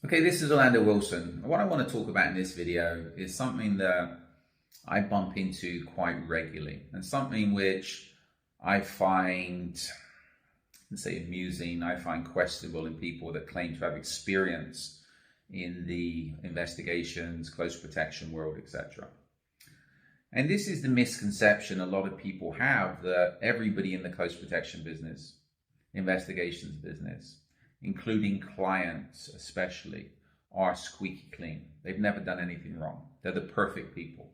Okay, this is Orlando Wilson. What I want to talk about in this video is something that I bump into quite regularly and something which I find, let's say, amusing, I find questionable in people that claim to have experience in the investigations, close protection world, etc. And this is the misconception a lot of people have that everybody in the close protection business, investigations business, including clients especially, are squeaky clean. They've never done anything wrong. They're the perfect people.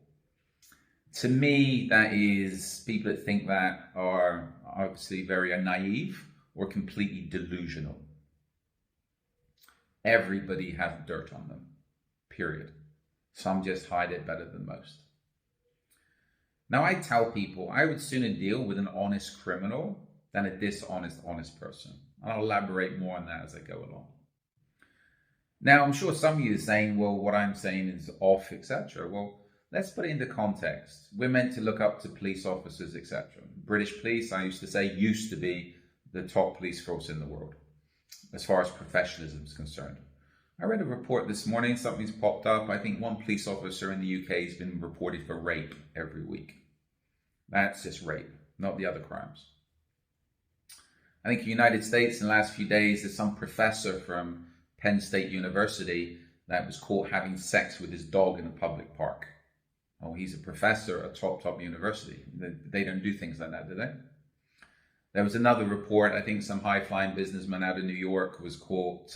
To me, that is, people that think that are obviously very naive or completely delusional. Everybody has dirt on them, period. Some just hide it better than most. Now, I tell people I would sooner deal with an honest criminal than a honest person. I'll elaborate more on that as I go along. Now, I'm sure some of you are saying, well, what I'm saying is off, etc. Well, let's put it into context. We're meant to look up to police officers, etc. British police, I used to say, used to be the top police force in the world, as far as professionalism is concerned. I read a report this morning, something's popped up. I think one police officer in the UK has been reported for rape every week. That's just rape, not the other crimes. I think in the United States in the last few days, there's some professor from Penn State University that was caught having sex with his dog in a public park. Oh, he's a professor at top university. They don't do things like that, do they? There was another report, I think some high-flying businessman out of New York was caught,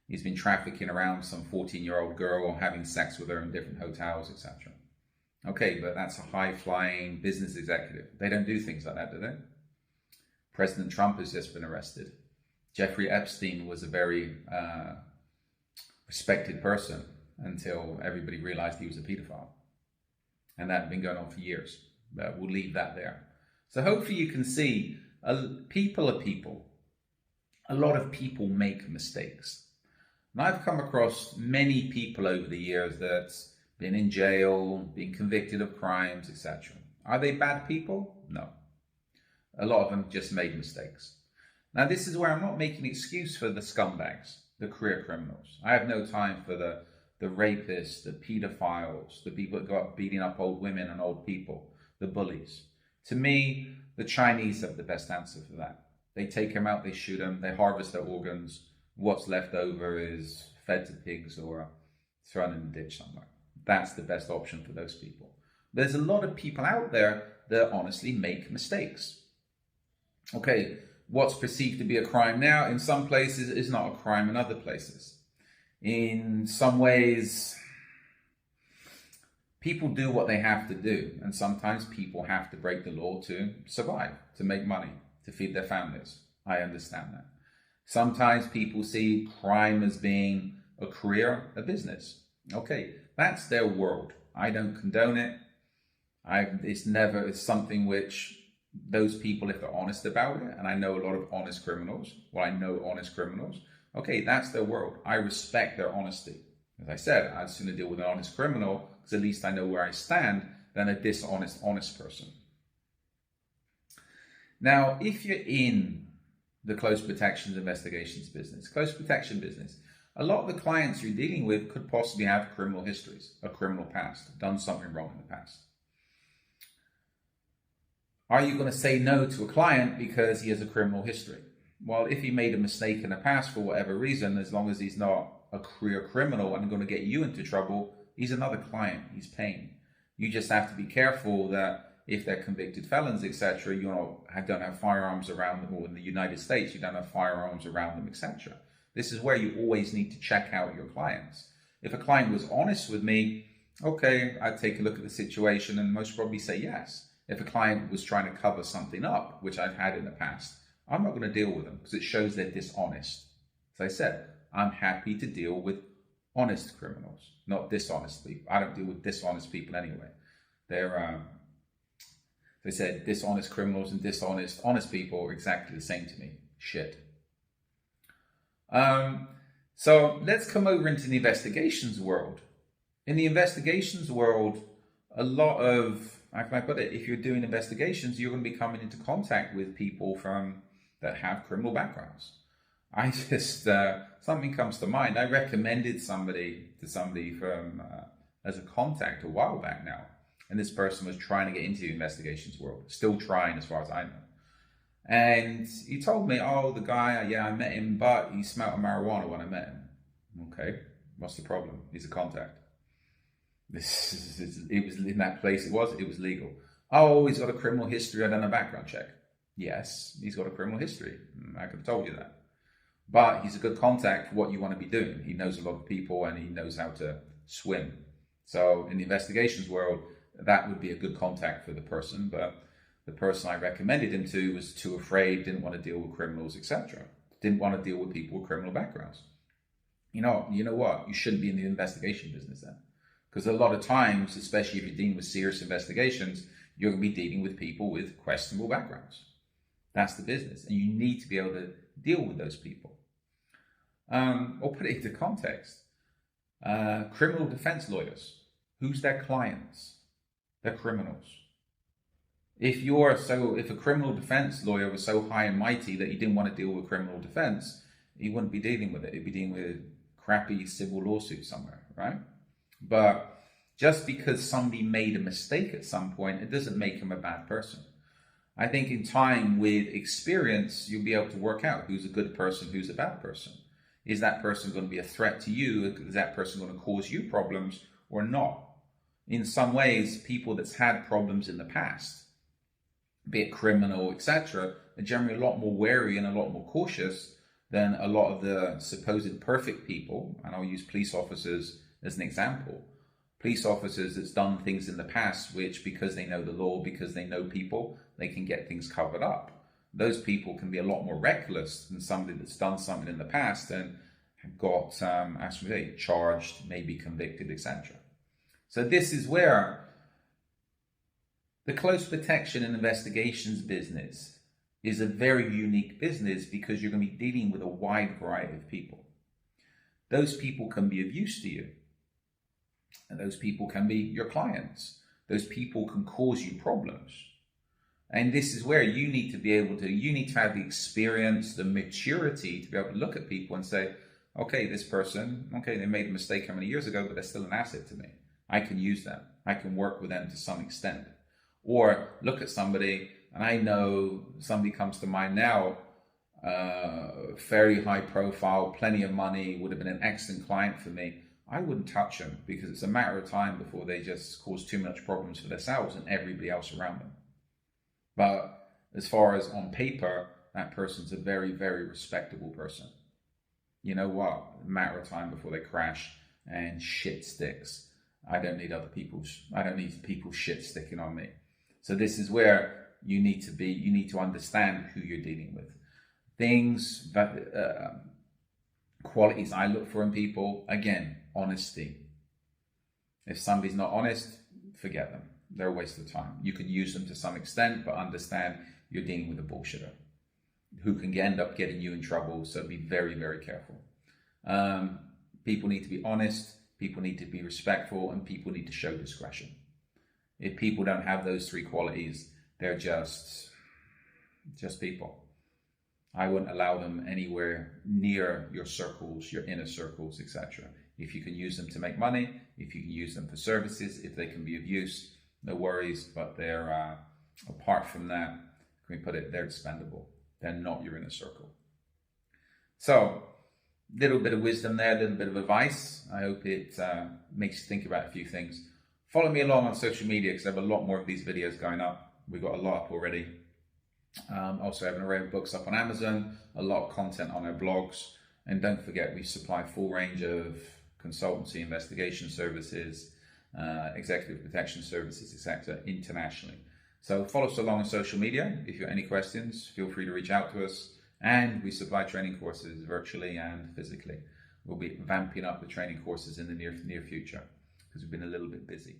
he's been trafficking around some 14-year-old girl, having sex with her in different hotels, etc. Okay, but that's a high-flying business executive. They don't do things like that, do they? President Trump has just been arrested. Jeffrey Epstein was a very respected person until everybody realized he was a pedophile. And that had been going on for years. But we'll leave that there. So hopefully you can see, people are people. A lot of people make mistakes. And I've come across many people over the years that's been in jail, been convicted of crimes, etc. Are they bad people? No. A lot of them just made mistakes. Now, this is where I'm not making an excuse for the scumbags, the career criminals. I have no time for the rapists, the pedophiles, the people that go up beating up old women and old people, the bullies. To me, the Chinese have the best answer for that. They take them out, they shoot them, they harvest their organs. What's left over is fed to pigs or thrown in the ditch somewhere. That's the best option for those people. There's a lot of people out there that honestly make mistakes. Okay, what's perceived to be a crime now in some places is not a crime in other places. In some ways, people do what they have to do, and sometimes people have to break the law to survive, to make money, to feed their families. I understand that. Sometimes people see crime as being a career, a business. Okay, that's their world. I don't condone it. It's something which those people, if they're honest about it, and I know a lot of honest criminals, okay, that's their world. I respect their honesty. As I said, I'd sooner deal with an honest criminal, because at least I know where I stand, than a honest person. Now, if you're in the close protections investigations business, a lot of the clients you're dealing with could possibly have criminal histories, a criminal past, done something wrong in the past. Are you going to say no to a client because he has a criminal history? Well, if he made a mistake in the past for whatever reason, as long as he's not a career criminal and going to get you into trouble, he's another client, he's paying. You just have to be careful that if they're convicted felons, etc., you don't have firearms around them, or in the United States, you don't have firearms around them, etc. This is where you always need to check out your clients. If a client was honest with me, okay, I'd take a look at the situation and most probably say yes. If a client was trying to cover something up, which I've had in the past, I'm not going to deal with them because it shows they're dishonest. As I said, I'm happy to deal with honest criminals, not dishonest people. I don't deal with dishonest people anyway. They're, they said, dishonest criminals and honest people are exactly the same to me. Shit. So let's come over into the investigations world. In the investigations world, a lot of, how can I put it, if you're doing investigations, you're going to be coming into contact with people that have criminal backgrounds. I just, something comes to mind. I recommended somebody to somebody from, as a contact a while back now. And this person was trying to get into the investigations world, still trying as far as I know. And he told me, oh, the guy, yeah, I met him, but he smelled of marijuana when I met him. Okay, what's the problem? He's a contact. It was in that place, it was legal. Oh, he's got a criminal history, I done a background check. Yes, he's got a criminal history. I could have told you that. But he's a good contact for what you want to be doing. He knows a lot of people and he knows how to swim. So in the investigations world, that would be a good contact for the person. But the person I recommended him to was too afraid, didn't want to deal with criminals, etc. Didn't want to deal with people with criminal backgrounds. You know what? You shouldn't be in the investigation business then. Because a lot of times, especially if you're dealing with serious investigations, you're going to be dealing with people with questionable backgrounds. That's the business. And you need to be able to deal with those people. Or put it into context. Criminal defense lawyers. Who's their clients? They're criminals. If a criminal defense lawyer was so high and mighty that he didn't want to deal with criminal defense, he wouldn't be dealing with it. He'd be dealing with crappy civil lawsuit somewhere, right? But just because somebody made a mistake at some point, it doesn't make him a bad person. I think in time, with experience, you'll be able to work out who's a good person, who's a bad person. Is that person going to be a threat to you? Is that person going to cause you problems or not? In some ways, people that's had problems in the past, be it criminal, etc., are generally a lot more wary and a lot more cautious than a lot of the supposed perfect people. And I'll use police officers as an example. Police officers that's done things in the past, which because they know the law, because they know people, they can get things covered up. Those people can be a lot more reckless than somebody that's done something in the past and got, as we say, charged, maybe convicted, etc. So this is where the close protection and investigations business is a very unique business, because you're going to be dealing with a wide variety of people. Those people can be of use to you. And those people can be your clients. Those people can cause you problems. And this is where you need to have the experience, the maturity to be able to look at people and say, okay, this person, okay, they made a mistake how many years ago, but they're still an asset to me. I can use them. I can work with them to some extent. Or look at somebody, and I know somebody comes to mind now, very high profile, plenty of money, would have been an excellent client for me. I wouldn't touch them, because it's a matter of time before they just cause too much problems for themselves and everybody else around them. But as far as on paper, that person's a very, very respectable person. You know what? A matter of time before they crash and shit sticks. I don't need people's shit sticking on me. So this is where you need to understand who you're dealing with. Things that, qualities I look for in people, again, honesty. If somebody's not honest, forget them. They're a waste of time. You can use them to some extent, but understand you're dealing with a bullshitter who can end up getting you in trouble. So be very, very careful. People need to be honest. People need to be respectful, and people need to show discretion. If people don't have those three qualities, they're just people. I wouldn't allow them anywhere near your circles, your inner circles, etc. If you can use them to make money, if you can use them for services, if they can be of use, no worries. But they're, apart from that, can we put it, they're expendable. They're not your inner circle. So, little bit of wisdom there, a little bit of advice. I hope it makes you think about a few things. Follow me along on social media, because I have a lot more of these videos going up. We've got a lot up already. Also have an array of books up on Amazon, a lot of content on our blogs. And don't forget, we supply a full range of consultancy, investigation services, executive protection services, etc. internationally. So follow us along on social media. If you have any questions, feel free to reach out to us. And we supply training courses virtually and physically. We'll be vamping up the training courses in the near future, because we've been a little bit busy.